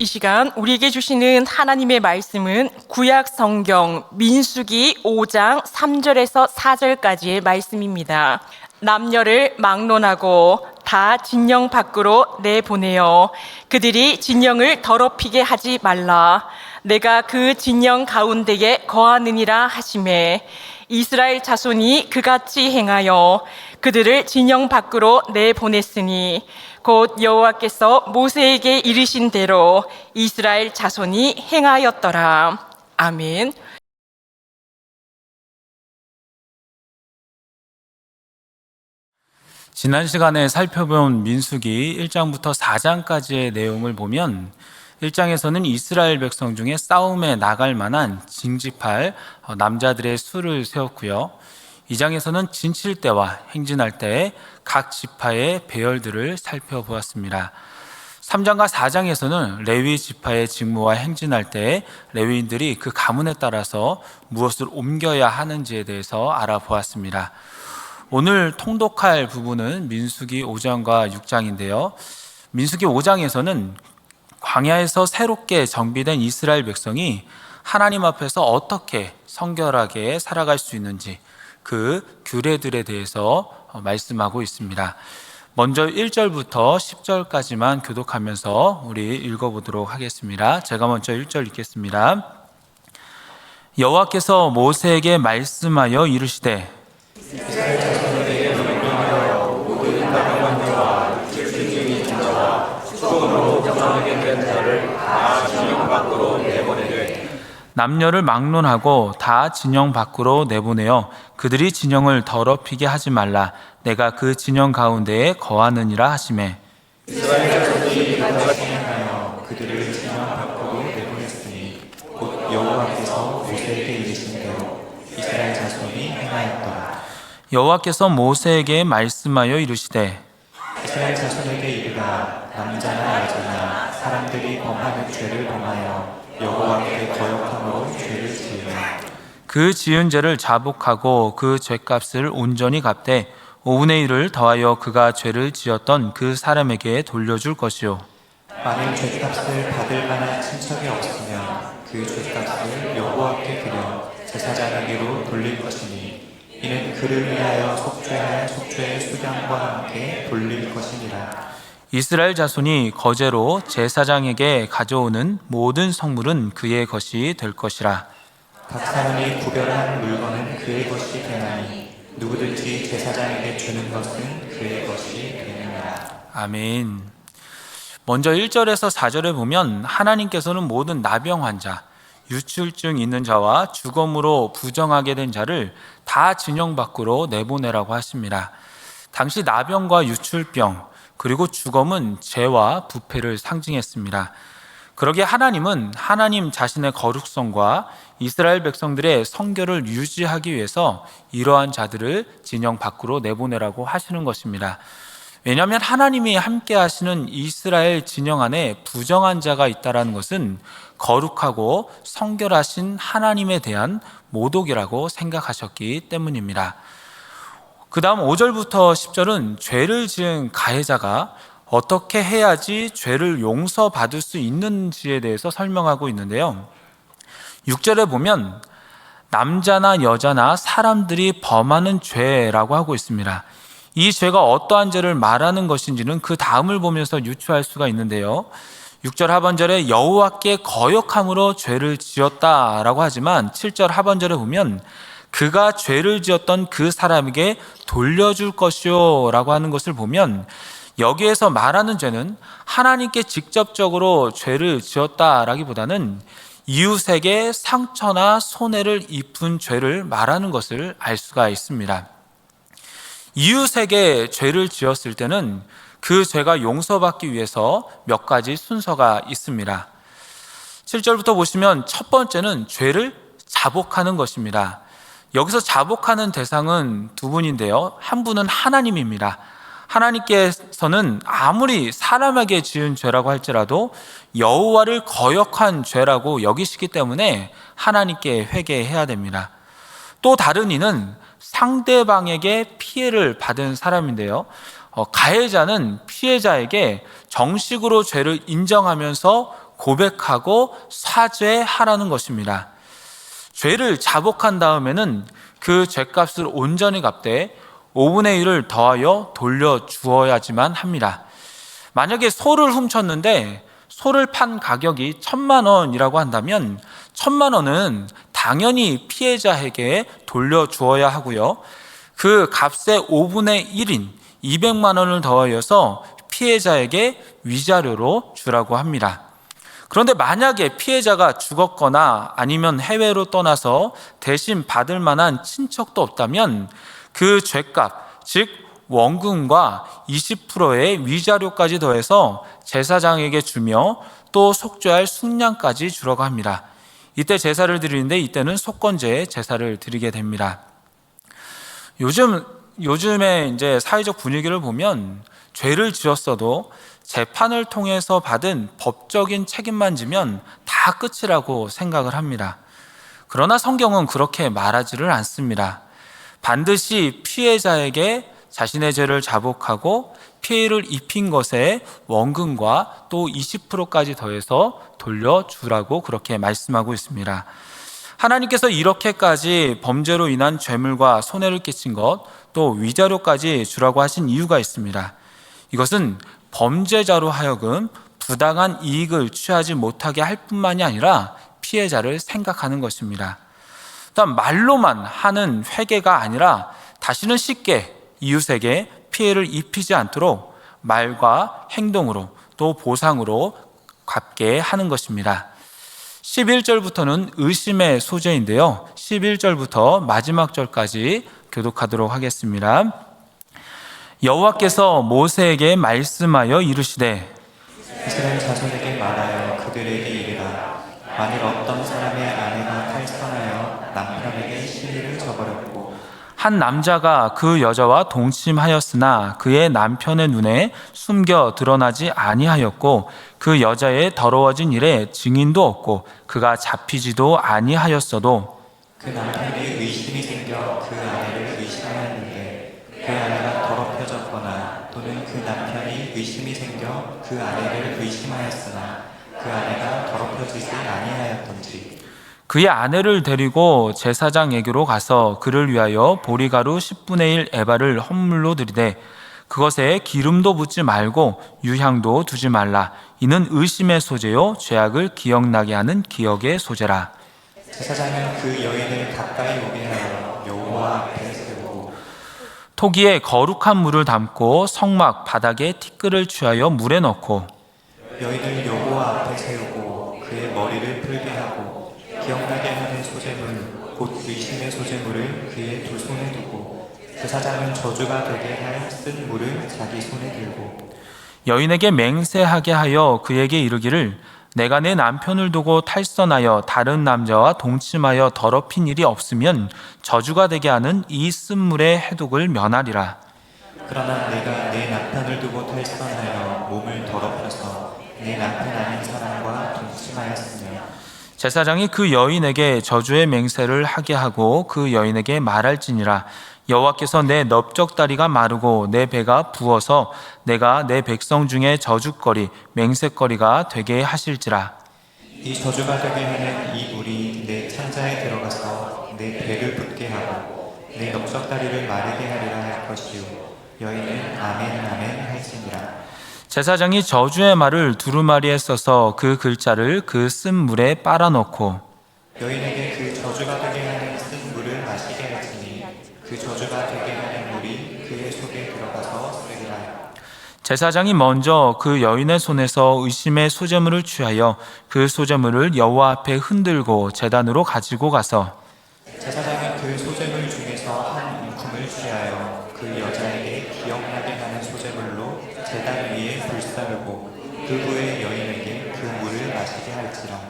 이 시간 우리에게 주시는 하나님의 말씀은 구약 성경 민수기 5장 3절에서 4절까지의 말씀입니다. 남녀를 막론하고 다 진영 밖으로 내보내어 그들이 진영을 더럽히게 하지 말라. 내가 그 진영 가운데에 거하느니라 하시매 이스라엘 자손이 그같이 행하여 그들을 진영 밖으로 내보냈으니 곧 여호와께서 모세에게 이르신 대로 이스라엘 자손이 행하였더라. 아멘. 지난 시간에 살펴본 민수기 1장부터 4장까지의 내용을 보면 1장에서는 이스라엘 백성 중에 싸움에 나갈 만한 징집할 남자들의 수를 세웠고요. 2장에서는 진칠 때와 행진할 때의 각 지파의 배열들을 살펴보았습니다. 3장과 4장에서는 레위 지파의 직무와 행진할 때에 레위인들이 그 가문에 따라서 무엇을 옮겨야 하는지에 대해서 알아보았습니다. 오늘 통독할 부분은 민수기 5장과 6장인데요. 민수기 5장에서는 광야에서 새롭게 정비된 이스라엘 백성이 하나님 앞에서 어떻게 성결하게 살아갈 수 있는지 그 규례들에 대해서 말씀하고 있습니다. 먼저 1절부터 10절까지만 교독하면서 우리 읽어보도록 하겠습니다. 제가 먼저 1절 읽겠습니다. 여호와께서 모세에게 말씀하여 이르시되 이스라엘 자손에게 명령하여 모든 나병한 자와 질증이 자와 수동으로 정하게 된 자를 다 진영 밖으로 내보내되 남녀를 막론하고 다 진영 밖으로 내보내어 그들이 진영을 더럽히게 하지 말라. 내가 그 진영 가운데에 거하느니라 하시매 이스라엘 자손이 그같이 행하여 그들을 진영 밖으로 내보냈으니 곧 여호와께서 모세에게 이르신 대로 이스라엘 자손이 행하였더라. 여호와께서 모세에게 말씀하여 이르시되 이스라엘 자손에게 이르라. 남자나 여자나 사람들이 범하는 죄를 범하여 여호와께 거역함으로 죄를 지으며 그 지은 죄를 자복하고 그 죄값을 온전히 갚되 5분의 1을 더하여 그가 죄를 지었던 그 사람에게 돌려줄 것이요 만일 죄값을 받을 만한 친척이 없으면 그 죄값을 여호와께 드려 제사장에게로 돌릴 것이니 이는 그를 위하여 속죄할 속죄의 수량과 함께 돌릴 것이니라. 이스라엘 자손이 거제로 제사장에게 가져오는 모든 성물은 그의 것이 될 것이라. 각 사람이 구별한 물건은 그의 것이 되나니 누구든지 제사장에게 주는 것은 그의 것이 되느니라. 아멘. 먼저 1절에서 4절에 보면 하나님께서는 모든 나병 환자, 유출증 있는 자와 주검으로 부정하게 된 자를 다 진영 밖으로 내보내라고 하십니다. 당시 나병과 유출병 그리고 주검은 죄와 부패를 상징했습니다. 그러기에 하나님은 하나님 자신의 거룩성과 이스라엘 백성들의 성결을 유지하기 위해서 이러한 자들을 진영 밖으로 내보내라고 하시는 것입니다. 왜냐하면 하나님이 함께 하시는 이스라엘 진영 안에 부정한 자가 있다는 것은 거룩하고 성결하신 하나님에 대한 모독이라고 생각하셨기 때문입니다. 그 다음 5절부터 10절은 죄를 지은 가해자가 어떻게 해야지 죄를 용서받을 수 있는지에 대해서 설명하고 있는데요. 6절에 보면 남자나 여자나 사람들이 범하는 죄라고 하고 있습니다. 이 죄가 어떠한 죄를 말하는 것인지는 그 다음을 보면서 유추할 수가 있는데요. 6절 하반절에 여호와께 거역함으로 죄를 지었다라고 하지만 7절 하반절에 보면 그가 죄를 지었던 그 사람에게 돌려줄 것이요 라고 하는 것을 보면 여기에서 말하는 죄는 하나님께 직접적으로 죄를 지었다라기보다는 이웃에게 상처나 손해를 입은 죄를 말하는 것을 알 수가 있습니다. 이웃에게 죄를 지었을 때는 그 죄가 용서받기 위해서 몇 가지 순서가 있습니다. 7절부터 보시면 첫 번째는 죄를 자복하는 것입니다. 여기서 자복하는 대상은 두 분인데요. 한 분은 하나님입니다. 하나님께서는 아무리 사람에게 지은 죄라고 할지라도 여호와를 거역한 죄라고 여기시기 때문에 하나님께 회개해야 됩니다. 또 다른 이는 상대방에게 피해를 받은 사람인데요. 가해자는 피해자에게 정식으로 죄를 인정하면서 고백하고 사죄하라는 것입니다. 죄를 자복한 다음에는 그 죄값을 온전히 갚되 5분의 1을 더하여 돌려주어야지만 합니다. 만약에 소를 훔쳤는데 소를 판 가격이 1,000,000원이라고 한다면 1,000,000원은 당연히 피해자에게 돌려주어야 하고요. 그 값의 5분의 1인 200만 원을 더하여서 피해자에게 위자료로 주라고 합니다. 그런데 만약에 피해자가 죽었거나 아니면 해외로 떠나서 대신 받을 만한 친척도 없다면 그 죄값, 즉 원금과 20%의 위자료까지 더해서 제사장에게 주며 또 속죄할 숙량까지 주라고 합니다. 이때 제사를 드리는데 이때는 속건제 제사를 드리게 됩니다. 요즘에 이제 사회적 분위기를 보면 죄를 지었어도 재판을 통해서 받은 법적인 책임만 지면 다 끝이라고 생각을 합니다. 그러나 성경은 그렇게 말하지를 않습니다. 반드시 피해자에게 자신의 죄를 자복하고 피해를 입힌 것에 원금과 또 20%까지 더해서 돌려주라고 그렇게 말씀하고 있습니다. 하나님께서 이렇게까지 범죄로 인한 죄물과 손해를 끼친 것, 또 위자료까지 주라고 하신 이유가 있습니다. 이것은 범죄자로 하여금 부당한 이익을 취하지 못하게 할 뿐만이 아니라 피해자를 생각하는 것입니다. 일단 말로만 하는 회개가 아니라 다시는 쉽게 이웃에게 피해를 입히지 않도록 말과 행동으로 또 보상으로 갚게 하는 것입니다. 11절부터는 의심의 소재인데요. 11절부터 마지막 절까지 교독하도록 하겠습니다. 여호와께서 모세에게 말씀하여 이르시되 이스라엘 자손에게 말하여 그들에게 이르라. 만일 어떤 사람의 아내가 탈선하여 남편에게 시비를 저버렸고 한 남자가 그 여자와 동침하였으나 그의 남편의 눈에 숨겨 드러나지 아니하였고 그 여자의 더러워진 일에 증인도 없고 그가 잡히지도 아니하였어도 그 남편이 의심이 생겨 그 아내를 의심하였는데 그 아내가 더럽혀졌거나 또는 그 남편이 의심이 생겨 그 아내를 의심하였으나 그 아내가 더럽혀지지 아니하였던지 그의 아내를 데리고 제사장에게로 가서 그를 위하여 보리가루 10분의 1 에바를 헌물로 드리되 그것에 기름도 붓지 말고 유향도 두지 말라. 이는 의심의 소재요 죄악을 기억나게 하는 기억의 소재라. 제사장은 그 여인을 가까이 오게 하여 여호와 앞에 세우고 토기에 거룩한 물을 담고 성막 바닥에 티끌을 취하여 물에 넣고 여인을 여호와 앞에 세우고 그의 머리를 풀게 하고 기억나게 하는 소재물 곧 의심의 소재물을 그의 두 손에 두고 제사장은 저주가 되게 할 쓴 물을 자기 손에 들고 여인에게 맹세하게 하여 그에게 이르기를 내가 내 남편을 두고 탈선하여 다른 남자와 동침하여 더럽힌 일이 없으면 저주가 되게 하는 이 쓴물의 해독을 면하리라. 그러나 내가 내 남편을 두고 탈선하여 몸을 더럽혀서 내 남편 아닌 사람과 동침하였으며 제사장이 그 여인에게 저주의 맹세를 하게 하고 그 여인에게 말할지니라. 여호와께서 내 넓적다리가 마르고 내 배가 부어서 내가 내 백성 중에 저주거리 맹세거리가 되게 하실지라. 이 저주가 되게 하는 이 물이 내 창자에 들어가서 내 배를 붓게 하고 내 넓적다리를 마르게 하리라 할 것이요 여인은 아멘 아멘 할지니라. 제사장이 저주의 말을 두루마리에 써서 그 글자를 그 쓴 물에 빨아넣고 여인에게 그 저주가 되게 하는 쓴 물을 마시게 할지니 그 저주가 되게 하는 물이 그의 속에 들어가서 쓰리라. 제사장이 먼저 그 여인의 손에서 의심의 소재물을 취하여 그 소재물을 여호와 앞에 흔들고 제단으로 가지고 가서 제사장은 그 소재물 중에서 한 움큼을 취하여 그 여자에게 기억나게 하는 소재물로 제단 위에 불사르고 그 후에 여인에게 그 물을 마시게 할지라.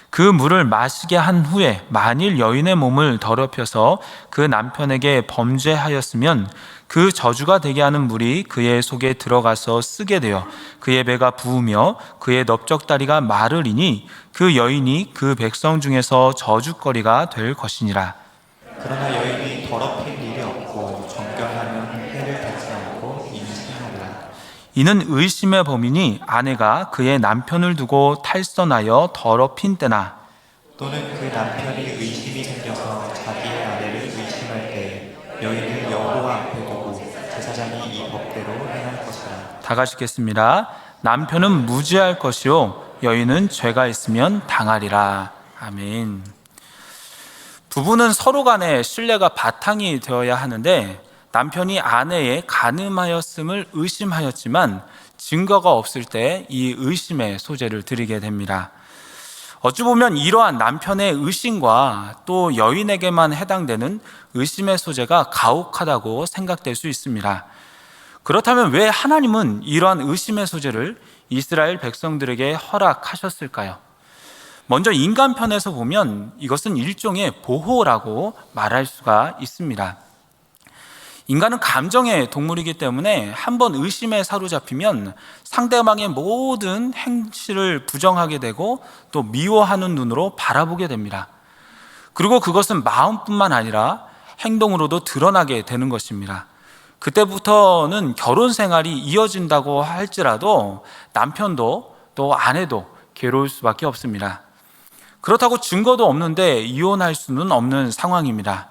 그 물을 마시게 한 후에 만일 여인의 몸을 더럽혀서 그 남편에게 범죄하였으면 그 저주가 되게 하는 물이 그의 속에 들어가서 쓰게 되어 그의 배가 부으며 그의 넓적다리가 마르리니 그 여인이 그 백성 중에서 저주거리가 될 것이니라. 그러나 여인이 더럽힌 일이 없고 정결하면 해를 받지 않고 임신하리라. 이는 의심의 범인이 아내가 그의 남편을 두고 탈선하여 더럽힌 때나 또는 그 남편이 의심이 생겨서 자기의 아내를 의심할 때 여인을 여호와 앞에 두고 제사장이 이 법대로 행할 것이라. 다 같이 읽겠습니다. 남편은 무죄할 것이요 여인은 죄가 있으면 당하리라. 아멘. 부부는 서로 간에 신뢰가 바탕이 되어야 하는데 남편이 아내의 간음하였음을 의심하였지만 증거가 없을 때 이 의심의 소재를 드리게 됩니다. 어찌 보면 이러한 남편의 의심과 또 여인에게만 해당되는 의심의 소재가 가혹하다고 생각될 수 있습니다. 그렇다면 왜 하나님은 이러한 의심의 소재를 이스라엘 백성들에게 허락하셨을까요? 먼저 인간 편에서 보면 이것은 일종의 보호라고 말할 수가 있습니다. 인간은 감정의 동물이기 때문에 한번 의심에 사로잡히면 상대방의 모든 행실을 부정하게 되고 또 미워하는 눈으로 바라보게 됩니다. 그리고 그것은 마음뿐만 아니라 행동으로도 드러나게 되는 것입니다. 그때부터는 결혼 생활이 이어진다고 할지라도 남편도 또 아내도 괴로울 수밖에 없습니다. 그렇다고 증거도 없는데 이혼할 수는 없는 상황입니다.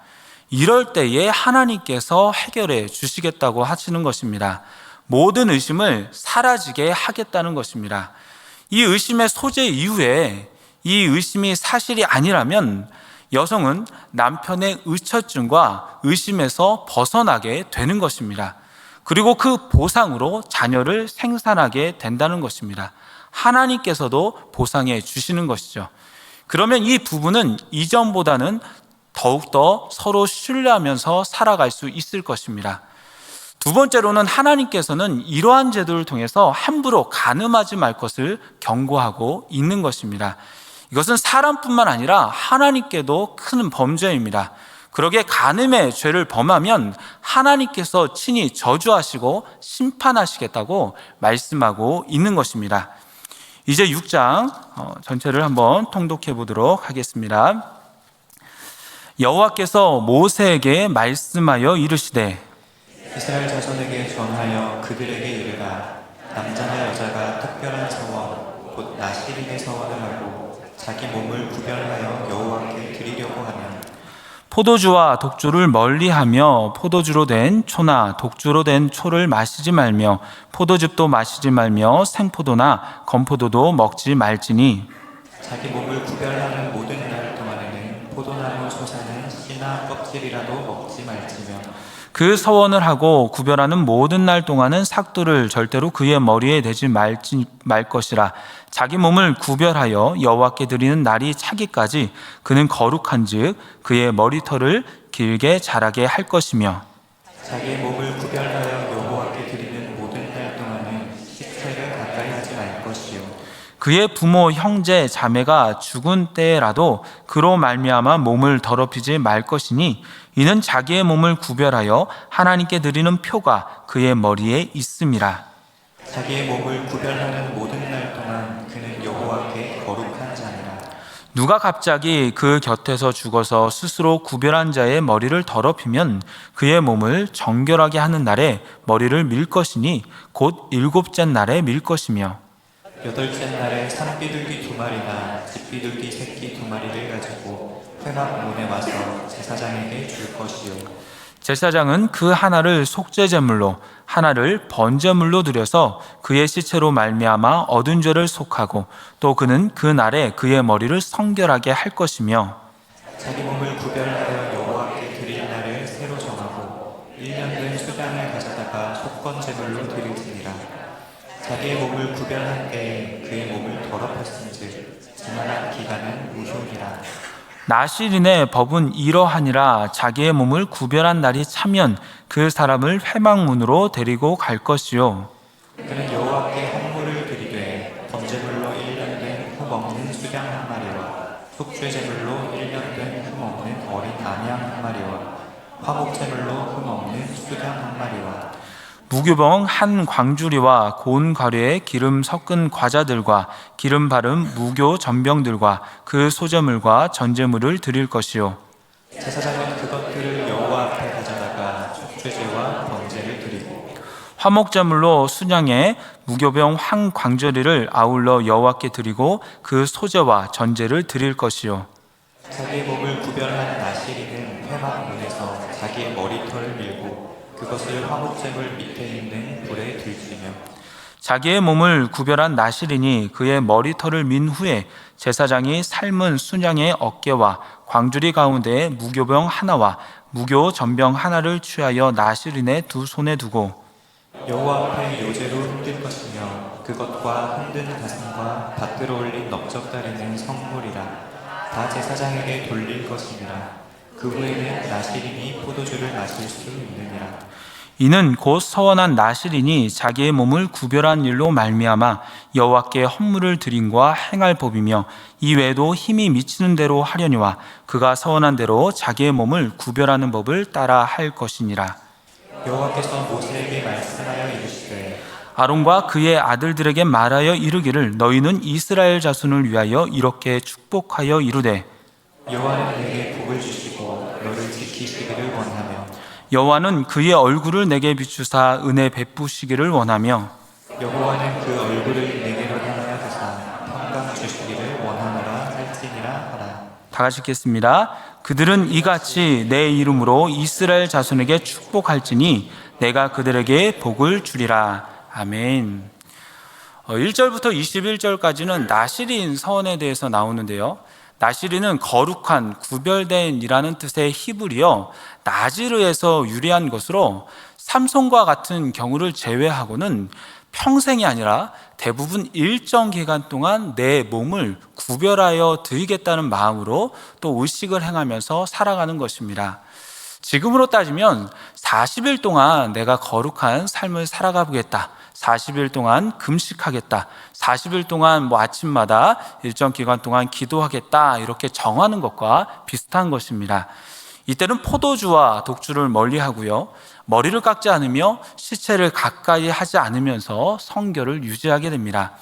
이럴 때에 하나님께서 해결해 주시겠다고 하시는 것입니다. 모든 의심을 사라지게 하겠다는 것입니다. 이 의심의 소재 이후에 이 의심이 사실이 아니라면 여성은 남편의 의처증과 의심에서 벗어나게 되는 것입니다. 그리고 그 보상으로 자녀를 생산하게 된다는 것입니다. 하나님께서도 보상해 주시는 것이죠. 그러면 이 부부는 이전보다는 더욱더 서로 신뢰하면서 살아갈 수 있을 것입니다. 두 번째로는 하나님께서는 이러한 제도를 통해서 함부로 간음하지 말 것을 경고하고 있는 것입니다. 이것은 사람뿐만 아니라 하나님께도 큰 범죄입니다. 그러기에 간음의 죄를 범하면 하나님께서 친히 저주하시고 심판하시겠다고 말씀하고 있는 것입니다. 이제 6장 전체를 한번 통독해 보도록 하겠습니다. 여호와께서 모세에게 말씀하여 이르시되 이스라엘 자손에게 전하여 그들에게 이르라. 남자나 여자가 특별한 서원 곧 나시린의 서원을 하고 자기 몸을 구별하여 여호와께 드리려고 하면 포도주와 독주를 멀리하며 포도주로 된 초나 독주로 된 초를 마시지 말며 포도즙도 마시지 말며 생포도나 건포도도 먹지 말지니 자기 몸을 구별하는 모든 날 동안에는 포도나무 솟아는 씨나 껍질이라도 먹지 말지며 그 서원을 하고 구별하는 모든 날 동안은 삭도를 절대로 그의 머리에 대지 말 것이라. 자기 몸을 구별하여 여호와께 드리는 날이 차기까지 그는 거룩한즉 그의 머리털을 길게 자라게 할 것이며 자기의 몸을 구별하여 여호와께 드리는 모든 날 동안은 식새를 가까이 하지 말 것이요 그의 부모 형제 자매가 죽은 때라도 그로 말미암아 몸을 더럽히지 말 것이니 이는 자기의 몸을 구별하여 하나님께 드리는 표가 그의 머리에 있음이라. 자기의 몸을 구별하는 모든 날 동안 그는 여호와께 거룩한 자니라. 누가 갑자기 그 곁에서 죽어서 스스로 구별한 자의 머리를 더럽히면 그의 몸을 정결하게 하는 날에 머리를 밀 것이니 곧 7째 날에 밀 것이며 8째 날에 산비둘기 2마리나 집비둘기 새끼 2마리를 가지고 회막문에 와서 제사장에게 줄 것이요 제사장은 그 하나를 속죄제물로 하나를 번제물로 드려서 그의 시체로 말미암아 얻은 죄를 속하고 또 그는 그 날에 그의 머리를 성결하게 할 것이며 자기 몸을 구별하여 여호와께 드릴 날을 새로 정하고 1년 된 수량을 가져다가 속건제물로 드릴지니라. 자기의 몸을 구별한 때에 그의 몸을 더럽혔은즉 그만한 기간은 무효니라. 나시린의 법은 이러하니라. 자기의 몸을 구별한 날이 차면 그 사람을 회막문으로 데리고 갈 것이요 그는 여호와께 헌물을 드리되 번제물로 1년 된 흠 없는 수양 1마리와 속죄제물로 1년 된 흠 없는 어린 암양 1마리와 화목제물로 흠 없는 수양 1마리와 무교병 한 광주리와 고운 가루에 기름 섞은 과자들과 기름 바른 무교 전병들과 그 소제물과 전제물을 드릴 것이요 제사장은 그것들을 여호와 앞에 가져다가 속죄제와 번제를 드리고 화목제물로 순양의 무교병 황광절이를 아울러 여호와께 드리고 그 소제와 전제를 드릴 것이요. 자기의 몸을 구별한 나시리는 회막문에서 자기의 머리털을 밀고 그것을 화목제물 밑에 있는 불에 들지며 자기의 몸을 구별한 나시린이 그의 머리털을 민 후에 제사장이 삶은 순양의 어깨와 광주리 가운데에 무교병 하나와 무교 전병 하나를 취하여 나시린의 두 손에 두고 여호와 앞에 요제로 흔들 것이며 그것과 흔든 가슴과 밭들어 올린 넓적다리는 성물이라 다 제사장에게 돌릴 것이니라. 그 후에는 나시린이 포도주를 마실 수 있느니라. 이는 곧 서원한 나시린이 자기의 몸을 구별한 일로 말미암아 여호와께 헌물을 드림과 행할 법이며 이외에도 힘이 미치는 대로 하려니와 그가 서원한 대로 자기의 몸을 구별하는 법을 따라 할 것이니라. 여호와께서 모세에게 말씀하여 이르시되 아론과 그의 아들들에게 말하여 이르기를 너희는 이스라엘 자손을 위하여 이렇게 축복하여 이르되 여호와는 내게 복을 주시고 너를 지키시기를 원하며 여호와는 그의 얼굴을 내게 비추사 은혜 베푸시기를 원하며 여호와는 그 얼굴을 내게로 향하여 드사 평강 주시기를 원하노라 할지니라 하라. 다 같이 읽겠습니다. 그들은 이같이 내 이름으로 이스라엘 자손에게 축복할지니 내가 그들에게 복을 주리라. 아멘. 1절부터 21절까지는 나시린 서원에 대해서 나오는데요. 나시린은 거룩한, 구별된 이라는 뜻의 히브리어 나지르에서 유래한 것으로 삼손과 같은 경우를 제외하고는 평생이 아니라 대부분 일정 기간 동안 내 몸을 구별하여 드리겠다는 마음으로 또 의식을 행하면서 살아가는 것입니다. 지금으로 따지면 40일 동안 내가 거룩한 삶을 살아가 보겠다. 40일 동안 금식하겠다. 40일 동안 아침마다 일정 기간 동안 기도하겠다. 이렇게 정하는 것과 비슷한 것입니다. 이때는 포도주와 독주를 멀리하고요. 머리를 깎지 않으며 시체를 가까이 하지 않으면서 성결을 유지하게 됩니다.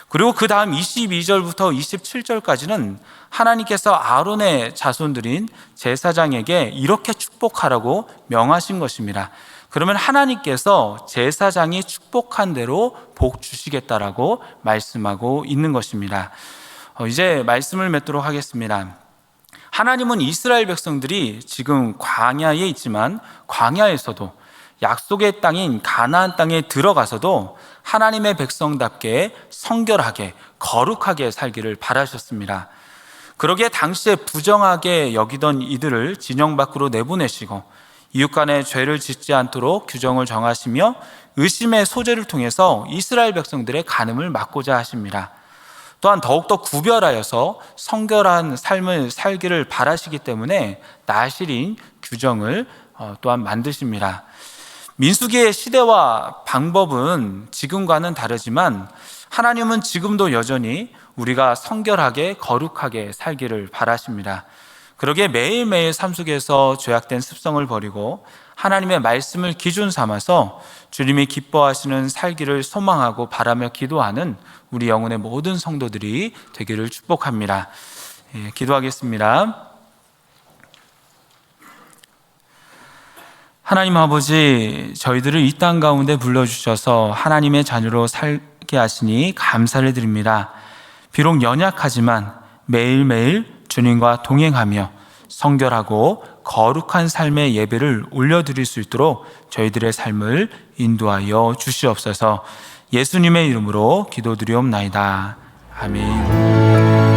그리고 그 다음 22절부터 27절까지는 하나님께서 아론의 자손들인 제사장에게 이렇게 축복하라고 명하신 것입니다. 그러면 하나님께서 제사장이 축복한 대로 복 주시겠다라고 말씀하고 있는 것입니다. 이제 말씀을 맺도록 하겠습니다. 하나님은 이스라엘 백성들이 지금 광야에 있지만 광야에서도 약속의 땅인 가나안 땅에 들어가서도 하나님의 백성답게 성결하게 거룩하게 살기를 바라셨습니다. 그러기에 당시에 부정하게 여기던 이들을 진영 밖으로 내보내시고 이웃 간의 죄를 짓지 않도록 규정을 정하시며 의심의 소재를 통해서 이스라엘 백성들의 간음을 막고자 하십니다. 또한 더욱더 구별하여서 성결한 삶을 살기를 바라시기 때문에 나실인 규정을 또한 만드십니다. 민수기의 시대와 방법은 지금과는 다르지만 하나님은 지금도 여전히 우리가 성결하게 거룩하게 살기를 바라십니다. 그러기에 매일매일 삶 속에서 죄악된 습성을 버리고 하나님의 말씀을 기준 삼아서 주님이 기뻐하시는 살기를 소망하고 바라며 기도하는 우리 영혼의 모든 성도들이 되기를 축복합니다. 기도하겠습니다. 하나님 아버지, 저희들을 이 땅 가운데 불러주셔서 하나님의 자녀로 살게 하시니 감사를 드립니다. 비록 연약하지만 매일매일 주님과 동행하며 성결하고 거룩한 삶의 예배를 올려드릴 수 있도록 저희들의 삶을 인도하여 주시옵소서. 예수님의 이름으로 기도드리옵나이다. 아멘.